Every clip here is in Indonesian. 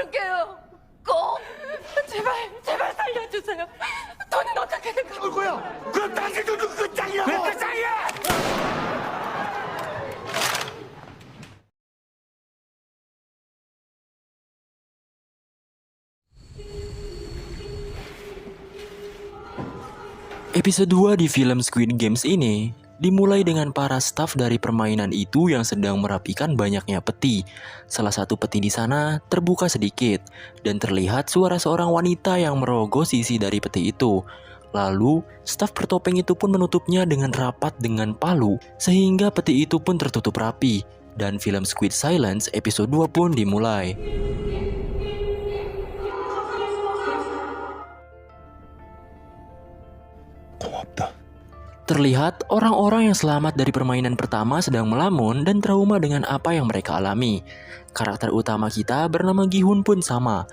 갚을게요. 꼭. 제발, 제발 살려주세요. 돈은 어떻게든 갚을 거야. 그럼 당신도 끝장이라고! 왜 끝장이야! Episode 2 di film Squid Games ini dimulai dengan para staf dari permainan itu yang sedang merapikan banyaknya peti. Salah satu peti di sana terbuka sedikit dan terlihat suara seorang wanita yang merogoh sisi dari peti itu. Lalu, staf bertopeng itu pun menutupnya dengan rapat dengan palu sehingga peti itu pun tertutup rapi. Dan film Squid Silence episode 2 pun dimulai. 고맙다. Terlihat orang-orang yang selamat dari permainan pertama sedang melamun dan trauma dengan apa yang mereka alami. Karakter utama kita bernama Gi-hun pun sama.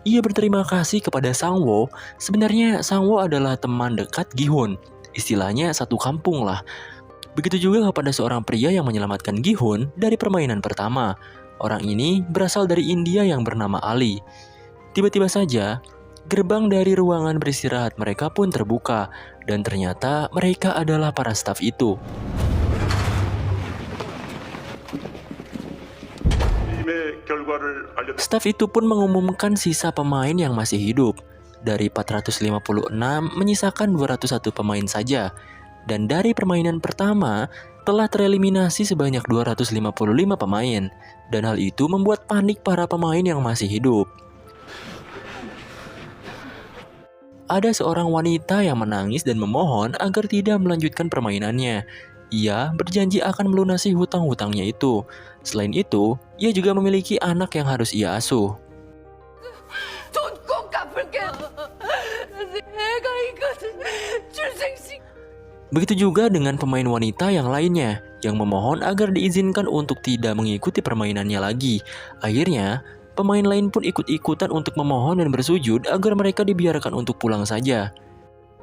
Ia berterima kasih kepada Sang-woo. Sebenarnya Sang-woo adalah teman dekat Gi-hun. Istilahnya satu kampung lah. Begitu juga kepada seorang pria yang menyelamatkan Gi-hun dari permainan pertama. Orang ini berasal dari India yang bernama Ali. Tiba-tiba saja, gerbang dari ruangan beristirahat mereka pun terbuka, dan ternyata mereka adalah para staf itu. Staf itu pun mengumumkan sisa pemain yang masih hidup. Dari 456 menyisakan 201 pemain saja. Dan dari permainan pertama, telah tereliminasi sebanyak 255 pemain. Dan hal itu membuat panik para pemain yang masih hidup. Ada seorang wanita yang menangis dan memohon agar tidak melanjutkan permainannya. Ia berjanji akan melunasi hutang-hutangnya itu. Selain itu, ia juga memiliki anak yang harus ia asuh. 돈 꼭 갚을게요. 애가 이거는 출생식. Begitu juga dengan pemain wanita yang lainnya, yang memohon agar diizinkan untuk tidak mengikuti permainannya lagi. Akhirnya, pemain lain pun ikut-ikutan untuk memohon dan bersujud agar mereka dibiarkan untuk pulang saja.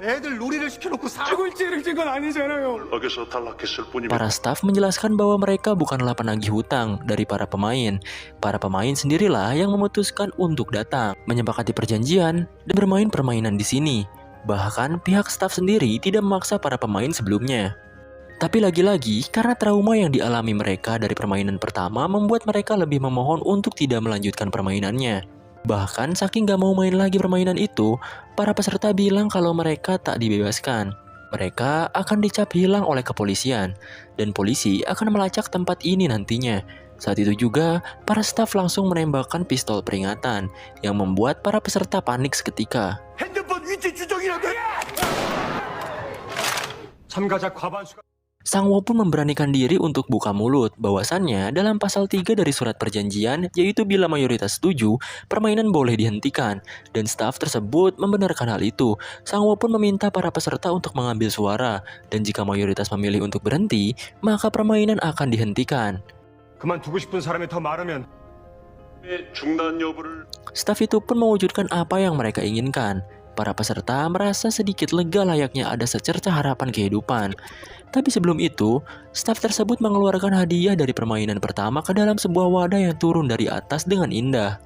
애들 놀이를 시켜놓고 사골죄를 진 건 아니잖아요. 여기서 탈락했을 뿐입니다. Para staf menjelaskan bahwa mereka bukanlah penagih hutang dari para pemain. Para pemain sendirilah yang memutuskan untuk datang, menyepakati perjanjian, dan bermain permainan di sini. Bahkan pihak staf sendiri tidak memaksa para pemain sebelumnya. Tapi lagi-lagi, karena trauma yang dialami mereka dari permainan pertama membuat mereka lebih memohon untuk tidak melanjutkan permainannya. Bahkan saking gak mau main lagi permainan itu, para peserta bilang kalau mereka tak dibebaskan. Mereka akan dicap hilang oleh kepolisian, dan polisi akan melacak tempat ini nantinya. Saat itu juga, para staf langsung menembakkan pistol peringatan, yang membuat para peserta panik seketika. 핸드폰 위치 추적이라도 해! 참가자 과반수가 Sang-woo pun memberanikan diri untuk buka mulut, bahwasannya dalam pasal 3 dari surat perjanjian, yaitu bila mayoritas setuju, permainan boleh dihentikan, dan staf tersebut membenarkan hal itu. Sang-woo pun meminta para peserta untuk mengambil suara, dan jika mayoritas memilih untuk berhenti, maka permainan akan dihentikan. 그만두고 싶은 사람이 더 많으면 중단 여부를 Staf itu pun mewujudkan apa yang mereka inginkan. Para peserta merasa sedikit lega layaknya ada secerca harapan kehidupan. Tapi sebelum itu, staf tersebut mengeluarkan hadiah dari permainan pertama ke dalam sebuah wadah yang turun dari atas dengan indah.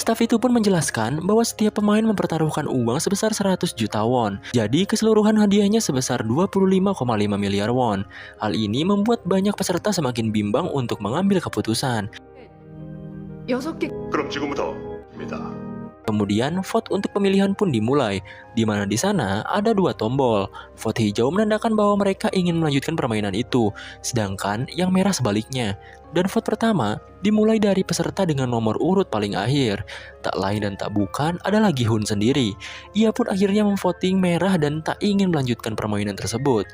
Staf itu pun menjelaskan bahwa setiap pemain mempertaruhkan uang sebesar 100 juta won. Jadi keseluruhan hadiahnya sebesar 25,5 miliar won. Hal ini membuat banyak peserta semakin bimbang untuk mengambil keputusan. 6개. 그럼 지금부터 입니다. Kemudian vote untuk pemilihan pun dimulai, di mana di sana ada 2 tombol. Vote hijau menandakan bahwa mereka ingin melanjutkan permainan itu, sedangkan yang merah sebaliknya. Dan vote pertama dimulai dari peserta dengan nomor urut paling akhir. Tak lain dan tak bukan adalah Gi-hun sendiri. Ia pun akhirnya memvoting merah dan tak ingin melanjutkan permainan tersebut.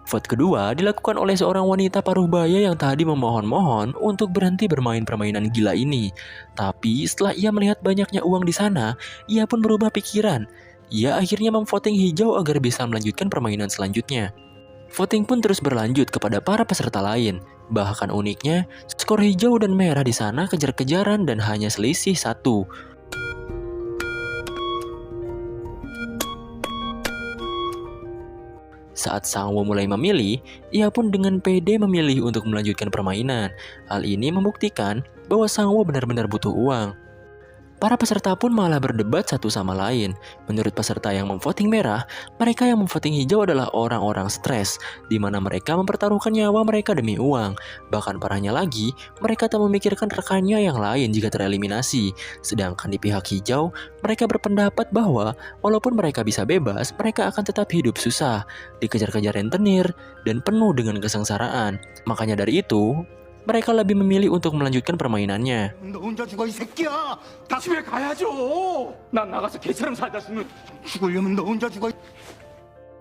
Vote kedua dilakukan oleh seorang wanita paruh baya yang tadi memohon-mohon untuk berhenti bermain permainan gila ini. Tapi setelah ia melihat banyaknya uang di sana, ia pun berubah pikiran. Ia akhirnya memvoting hijau agar bisa melanjutkan permainan selanjutnya. Voting pun terus berlanjut kepada para peserta lain. Bahkan uniknya, skor hijau dan merah di sana kejar-kejaran dan hanya selisih 1. Saat Sangwoo mulai memilih, ia pun dengan pede memilih untuk melanjutkan permainan. Hal ini membuktikan bahwa Sangwoo benar-benar butuh uang. Para peserta pun malah berdebat satu sama lain. Menurut peserta yang memvoting merah, mereka yang memvoting hijau adalah orang-orang stres, di mana mereka mempertaruhkan nyawa mereka demi uang. Bahkan parahnya lagi, mereka tak memikirkan rekannya yang lain jika tereliminasi. Sedangkan di pihak hijau, mereka berpendapat bahwa walaupun mereka bisa bebas, mereka akan tetap hidup susah, dikejar-kejar rentenir, dan penuh dengan kesengsaraan. Makanya dari itu, mereka lebih memilih untuk melanjutkan permainannya. 너 혼자 죽어 이 새끼야. 다 집에 가야죠. 난 나가서 개처럼 살다 죽으려면 너 혼자 죽어.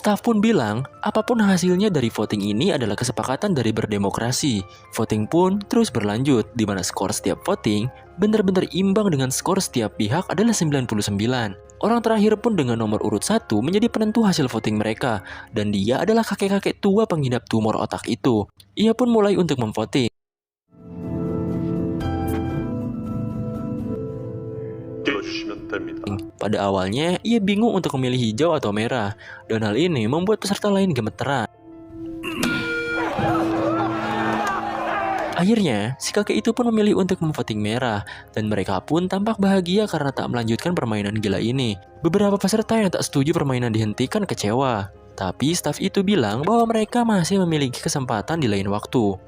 Staf pun bilang, apapun hasilnya dari voting ini adalah kesepakatan dari berdemokrasi. Voting pun terus berlanjut, di mana skor setiap voting benar-benar imbang dengan skor setiap pihak adalah 99. Orang terakhir pun dengan nomor urut 1 menjadi penentu hasil voting mereka, dan dia adalah kakek-kakek tua pengidap tumor otak itu. Ia pun mulai untuk memvoting. 눌러주시면 됩니다. Pada awalnya, ia bingung untuk memilih hijau atau merah, dan hal ini membuat peserta lain gemeteran. Akhirnya, si kakek itu pun memilih untuk memvoting merah, dan mereka pun tampak bahagia karena tak melanjutkan permainan gila ini. Beberapa peserta yang tak setuju permainan dihentikan kecewa, tapi staf itu bilang bahwa mereka masih memiliki kesempatan di lain waktu.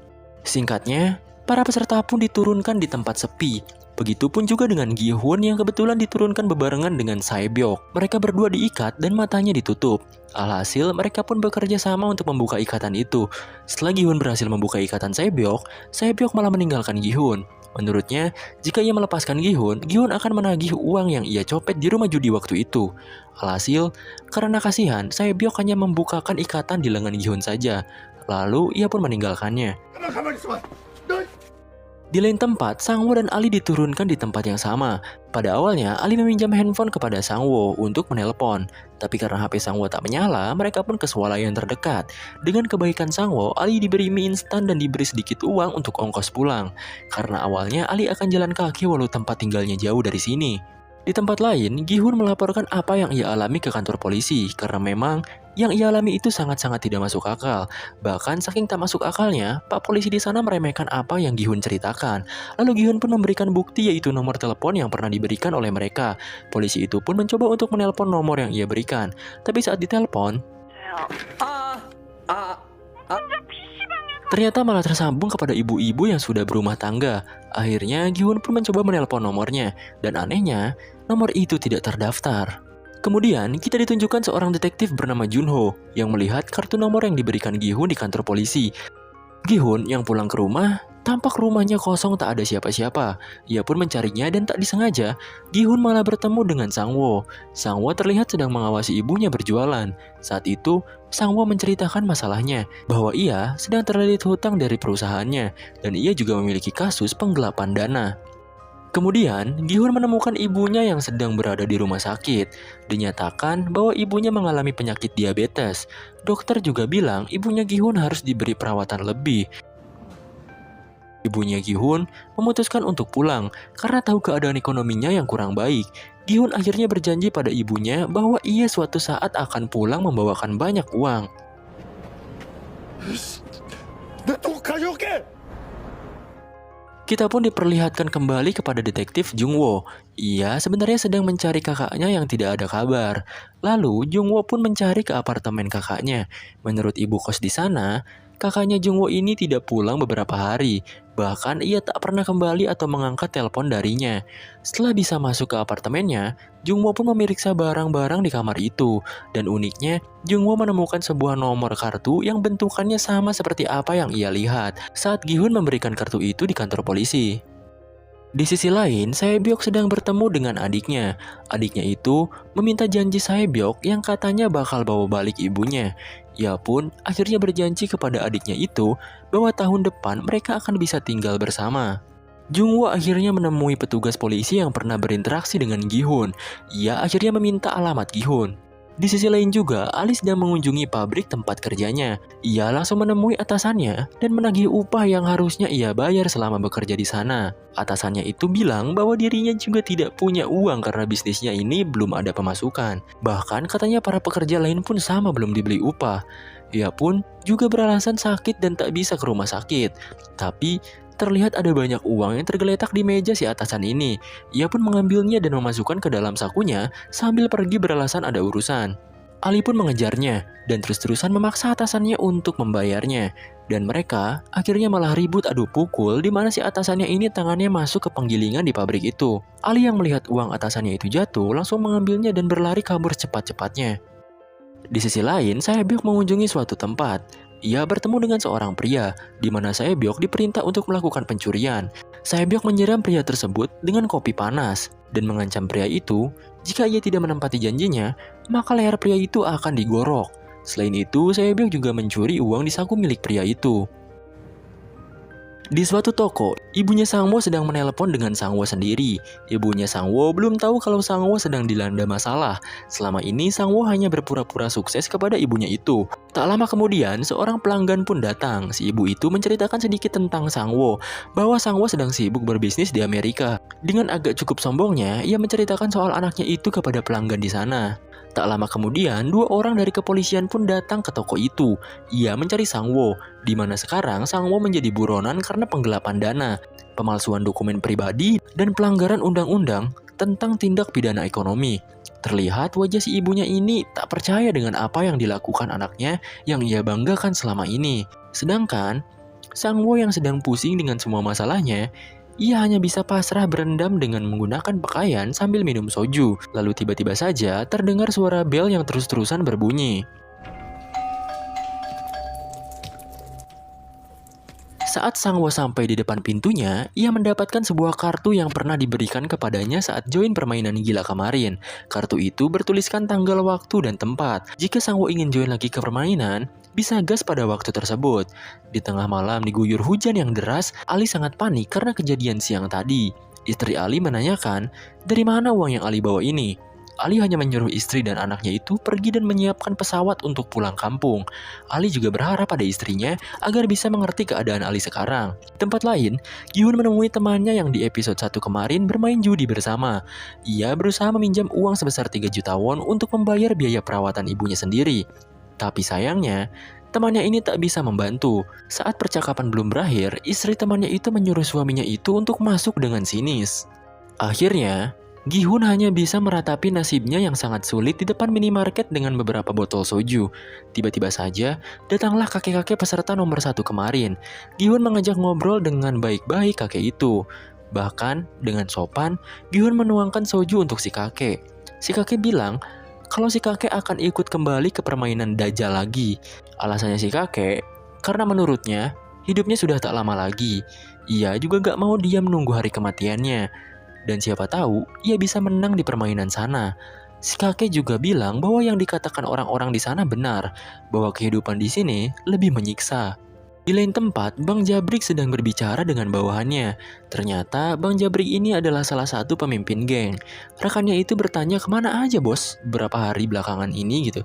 Singkatnya, para peserta pun diturunkan di tempat sepi. Begitupun juga dengan Gi-hun yang kebetulan diturunkan bebarengan dengan Sae-byok. Mereka berdua diikat dan matanya ditutup. Alhasil, mereka pun bekerja sama untuk membuka ikatan itu. Setelah Gi-hun berhasil membuka ikatan Sae-byok, Sae-byok malah meninggalkan Gi-hun. Menurutnya, jika ia melepaskan Gi-hun, Gi-hun akan menagih uang yang ia copet di rumah judi waktu itu. Alhasil, karena kasihan, Sae-byok hanya membukakan ikatan di lengan Gi-hun saja. Lalu, ia pun meninggalkannya. 가만히 있어봐. 너 Di lain tempat, Sangwoo dan Ali diturunkan di tempat yang sama. Pada awalnya, Ali meminjam handphone kepada Sangwoo untuk menelpon. Tapi karena HP Sangwoo tak menyala, mereka pun ke swalayan terdekat. Dengan kebaikan Sangwoo, Ali diberi mie instan dan diberi sedikit uang untuk ongkos pulang. Karena awalnya Ali akan jalan kaki walau tempat tinggalnya jauh dari sini. Di tempat lain, Gi-hun melaporkan apa yang ia alami ke kantor polisi karena memang yang ia alami itu sangat-sangat tidak masuk akal. Bahkan saking tak masuk akalnya, Pak polisi di sana meremehkan apa yang Gi-hun ceritakan. Lalu Gi-hun pun memberikan bukti yaitu nomor telepon yang pernah diberikan oleh mereka. Polisi itu pun mencoba untuk menelpon nomor yang ia berikan. Tapi saat ditelepon, ternyata malah tersambung kepada ibu-ibu yang sudah berumah tangga. Akhirnya Gi-hun pun mencoba menelpon nomornya. Dan anehnya, nomor itu tidak terdaftar. Kemudian, kita ditunjukkan seorang detektif bernama Junho yang melihat kartu nomor yang diberikan Gi-hun di kantor polisi. Gi-hun yang pulang ke rumah, tampak rumahnya kosong tak ada siapa-siapa. Ia pun mencarinya dan tak disengaja, Gi-hun malah bertemu dengan Sangwoo. Sangwoo terlihat sedang mengawasi ibunya berjualan. Saat itu, Sangwoo menceritakan masalahnya, bahwa ia sedang terlilit hutang dari perusahaannya, dan ia juga memiliki kasus penggelapan dana. Kemudian, Gi-hun menemukan ibunya yang sedang berada di rumah sakit. Dinyatakan bahwa ibunya mengalami penyakit diabetes. Dokter juga bilang ibunya Gi-hun harus diberi perawatan lebih. Ibunya Gi-hun memutuskan untuk pulang karena tahu keadaan ekonominya yang kurang baik. Gi-hun akhirnya berjanji pada ibunya bahwa ia suatu saat akan pulang membawakan banyak uang. 내또 가져올게. Kita pun diperlihatkan kembali kepada detektif Jungwoo. Ia sebenarnya sedang mencari kakaknya yang tidak ada kabar. Lalu Jungwoo pun mencari ke apartemen kakaknya. Menurut ibu kos di sana, kakaknya Jungwoo ini tidak pulang beberapa hari. Bahkan ia tak pernah kembali atau mengangkat telepon darinya. Setelah bisa masuk ke apartemennya, Jungwoo pun memeriksa barang-barang di kamar itu. Dan uniknya, Jungwoo menemukan sebuah nomor kartu yang bentukannya sama seperti apa yang ia lihat saat Gi-hun memberikan kartu itu di kantor polisi. Di sisi lain, Sae-byok sedang bertemu dengan adiknya. Adiknya itu meminta janji Sae-byok yang katanya bakal bawa balik ibunya. Ia pun akhirnya berjanji kepada adiknya itu bahwa tahun depan mereka akan bisa tinggal bersama. Jungwoo akhirnya menemui petugas polisi yang pernah berinteraksi dengan Gi-hun. Ia akhirnya meminta alamat Gi-hun. Di sisi lain juga, Ali sedang mengunjungi pabrik tempat kerjanya. Ia langsung menemui atasannya dan menagih upah yang harusnya ia bayar selama bekerja di sana. Atasannya itu bilang bahwa dirinya juga tidak punya uang karena bisnisnya ini belum ada pemasukan. Bahkan katanya para pekerja lain pun sama belum dibeli upah. Ia pun juga beralasan sakit dan tak bisa ke rumah sakit. Tapi terlihat ada banyak uang yang tergeletak di meja si atasan ini. Ia pun mengambilnya dan memasukkan ke dalam sakunya sambil pergi beralasan ada urusan. Ali pun mengejarnya dan terus-terusan memaksa atasannya untuk membayarnya. Dan mereka akhirnya malah ribut adu pukul di mana si atasannya ini tangannya masuk ke penggilingan di pabrik itu. Ali yang melihat uang atasannya itu jatuh langsung mengambilnya dan berlari kabur cepat-cepatnya. Di sisi lain, Sae-byok mengunjungi suatu tempat. Ia bertemu dengan seorang pria, di mana Sae-byok diperintah untuk melakukan pencurian. Sae-byok menyiram pria tersebut dengan kopi panas, dan mengancam pria itu, jika ia tidak menempati janjinya, maka leher pria itu akan digorok. Selain itu, Sae-byok juga mencuri uang di saku milik pria itu. Di suatu toko, ibunya Sang-woo sedang menelepon dengan Sang-woo sendiri. Ibunya Sang-woo belum tahu kalau Sang-woo sedang dilanda masalah. Selama ini Sang-woo hanya berpura-pura sukses kepada ibunya itu. Tak lama kemudian, seorang pelanggan pun datang. Si ibu itu menceritakan sedikit tentang Sang-woo, bahwa Sang-woo sedang sibuk berbisnis di Amerika. Dengan agak cukup sombongnya, ia menceritakan soal anaknya itu kepada pelanggan di sana. Tak lama kemudian, 2 orang dari kepolisian pun datang ke toko itu. Ia mencari Sang-woo, di mana sekarang Sang-woo menjadi buronan karena penggelapan dana, pemalsuan dokumen pribadi, dan pelanggaran undang-undang tentang tindak pidana ekonomi. Terlihat wajah si ibunya ini tak percaya dengan apa yang dilakukan anaknya yang ia banggakan selama ini. Sedangkan Sang-woo yang sedang pusing dengan semua masalahnya, ia hanya bisa pasrah berendam dengan menggunakan pakaian sambil minum soju. Lalu tiba-tiba saja terdengar suara bel yang terus-terusan berbunyi. Saat Sang-woo sampai di depan pintunya, ia mendapatkan sebuah kartu yang pernah diberikan kepadanya saat join permainan gila kemarin. Kartu itu bertuliskan tanggal, waktu, dan tempat. Jika Sang-woo ingin join lagi ke permainan, bisa gas pada waktu tersebut. Di tengah malam diguyur hujan yang deras, Ali sangat panik karena kejadian siang tadi. Istri Ali menanyakan, dari mana uang yang Ali bawa ini? Ali hanya menyuruh istri dan anaknya itu pergi dan menyiapkan pesawat untuk pulang kampung. Ali juga berharap pada istrinya agar bisa mengerti keadaan Ali sekarang. Di tempat lain, Gi-hun menemui temannya yang di episode 1 kemarin bermain judi bersama. Ia berusaha meminjam uang sebesar 3 juta won untuk membayar biaya perawatan ibunya sendiri. Tapi sayangnya, temannya ini tak bisa membantu. Saat percakapan belum berakhir, istri temannya itu menyuruh suaminya itu untuk masuk dengan sinis. Akhirnya, Gi-hun hanya bisa meratapi nasibnya yang sangat sulit di depan minimarket dengan beberapa botol soju. Tiba-tiba saja, datanglah kakek-kakek peserta nomor 1 kemarin. Gi-hun mengajak ngobrol dengan baik-baik kakek itu. Bahkan, dengan sopan, Gi-hun menuangkan soju untuk si kakek. Si kakek bilang, kalau si kakek akan ikut kembali ke permainan Dajjal lagi. Alasannya si kakek, karena menurutnya, hidupnya sudah tak lama lagi. Ia juga gak mau diam menunggu hari kematiannya. Dan siapa tahu, ia bisa menang di permainan sana. Si kakek juga bilang bahwa yang dikatakan orang-orang di sana benar, bahwa kehidupan di sini lebih menyiksa. Di lain tempat, Bang Jabrik sedang berbicara dengan bawahannya. Ternyata Bang Jabrik ini adalah salah satu pemimpin geng. Rekannya itu bertanya, kemana aja bos berapa hari belakangan ini gitu.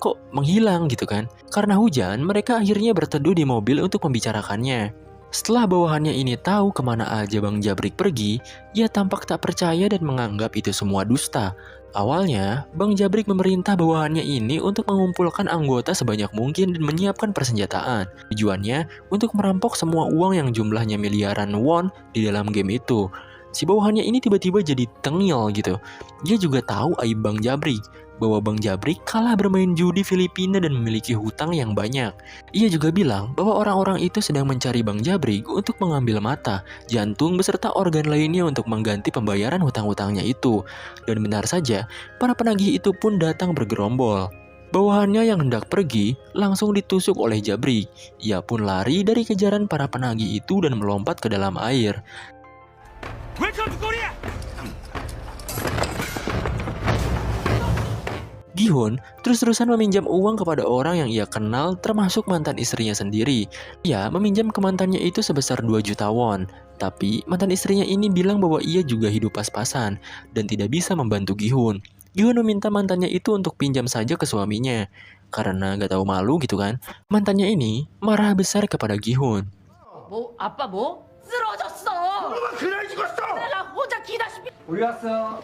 Kok menghilang gitu kan? Karena hujan, mereka akhirnya berteduh di mobil untuk membicarakannya. Setelah bawahannya ini tahu kemana aja Bang Jabrik pergi, ia tampak tak percaya dan menganggap itu semua dusta. Awalnya, Bang Jabrik memerintah bawahannya ini untuk mengumpulkan anggota sebanyak mungkin dan menyiapkan persenjataan. Tujuannya untuk merampok semua uang yang jumlahnya miliaran won di dalam game itu. Si bawahannya ini tiba-tiba jadi tengil gitu. Dia juga tahu aib Bang Jabrik, bahwa Bang Jabrik kalah bermain judi Filipina dan memiliki hutang yang banyak. Ia juga bilang bahwa orang-orang itu sedang mencari Bang Jabrik untuk mengambil mata, jantung beserta organ lainnya untuk mengganti pembayaran hutang-hutangnya itu. Dan benar saja, para penagih itu pun datang bergerombol. Bawahannya yang hendak pergi langsung ditusuk oleh Jabrik. Ia pun lari dari kejaran para penagih itu dan melompat ke dalam air. Gi-hun terus-terusan meminjam uang kepada orang yang ia kenal termasuk mantan istrinya sendiri. Ia meminjam ke mantannya itu sebesar 2 juta won. Tapi mantan istrinya ini bilang bahwa ia juga hidup pas-pasan dan tidak bisa membantu Gi-hun. Gi-hun meminta mantannya itu untuk pinjam saja ke suaminya. Karena gak tahu malu gitu kan. Mantannya ini marah besar kepada Gi-hun. 뭐 아빠 뭐? 쓰러졌어. 그날 죽었어! 내가 혼자 기다시피. 우리 왔어.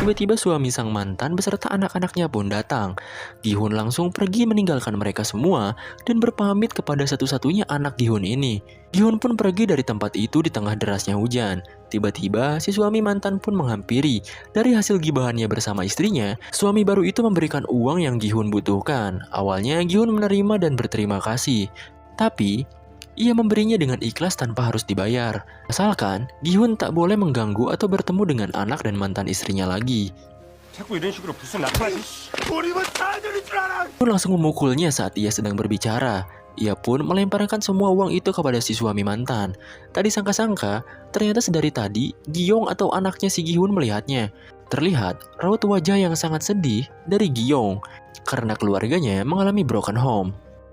tiba-tiba suami sang mantan beserta anak-anaknya pun datang. Gi-hun langsung pergi meninggalkan mereka semua dan berpamit kepada satu-satunya anak Gi-hun ini. Gi-hun pun pergi dari tempat itu di tengah derasnya hujan. Tiba-tiba si suami mantan pun menghampiri. Dari hasil gibahannya bersama istrinya, suami baru itu memberikan uang yang Gi-hun butuhkan. Awalnya Gi-hun menerima dan berterima kasih. Tapi ia memberinya dengan ikhlas tanpa harus dibayar. Asalkan Gi-hun tak boleh mengganggu atau bertemu dengan anak dan mantan istrinya lagi. 자꾸 이런 식으로 불쑥 나타나지. 우리만 사람들인 줄 알아. Pun langsung memukulnya saat ia sedang berbicara. Ia pun melemparkan semua uang itu kepada si suami mantan. Tak disangka-sangka, ternyata sedari tadi Gi-yong atau anaknya si Gi-hun melihatnya. Terlihat raut wajah yang sangat sedih dari Gi-yong karena keluarganya mengalami broken home.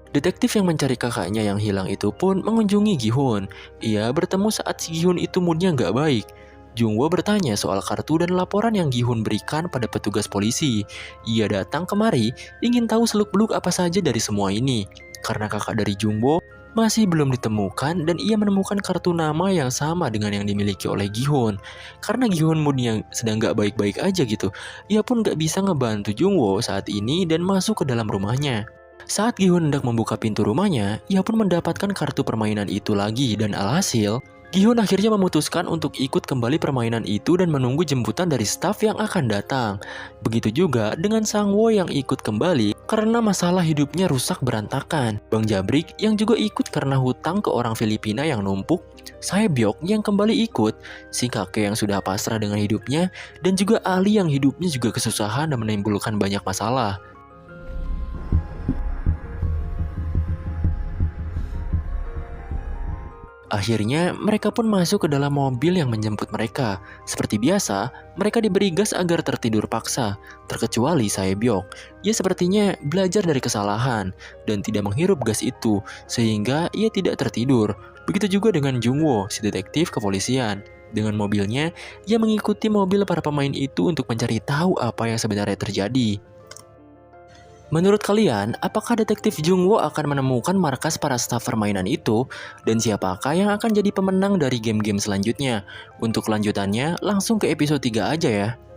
Detektif yang mencari kakaknya yang hilang itu pun mengunjungi Gi-hun. Ia bertemu saat si Gi-hun itu moodnya nggak baik. Jung-woo bertanya soal kartu dan laporan yang Gi-hun berikan pada petugas polisi. Ia datang kemari ingin tahu seluk-beluk apa saja dari semua ini. Karena kakak dari Jung-woo masih belum ditemukan dan ia menemukan kartu nama yang sama dengan yang dimiliki oleh Gi-hun. Karena Gi-hun moodnya sedang nggak baik-baik aja gitu, ia pun nggak bisa ngebantu Jung-woo saat ini dan masuk ke dalam rumahnya. Saat Gi-hun hendak membuka pintu rumahnya, ia pun mendapatkan kartu permainan itu lagi dan alhasil, Gi-hun akhirnya memutuskan untuk ikut kembali permainan itu dan menunggu jemputan dari staf yang akan datang. Begitu juga dengan Sang-woo yang ikut kembali karena masalah hidupnya rusak berantakan. Bang Jabrik yang juga ikut karena hutang ke orang Filipina yang numpuk. Sae-byok yang kembali ikut, si kakek yang sudah pasrah dengan hidupnya, dan juga Ali yang hidupnya juga kesusahan dan menimbulkan banyak masalah. Akhirnya, mereka pun masuk ke dalam mobil yang menjemput mereka. Seperti biasa, mereka diberi gas agar tertidur paksa, terkecuali Sae-byok. Ia sepertinya belajar dari kesalahan dan tidak menghirup gas itu, sehingga ia tidak tertidur. Begitu juga dengan Jung-woo, si detektif kepolisian. Dengan mobilnya, ia mengikuti mobil para pemain itu untuk mencari tahu apa yang sebenarnya terjadi. Menurut kalian, apakah detektif Jung-woo akan menemukan markas para staf permainan itu? Dan siapakah yang akan jadi pemenang dari game-game selanjutnya? Untuk kelanjutannya, langsung ke episode 3 aja ya.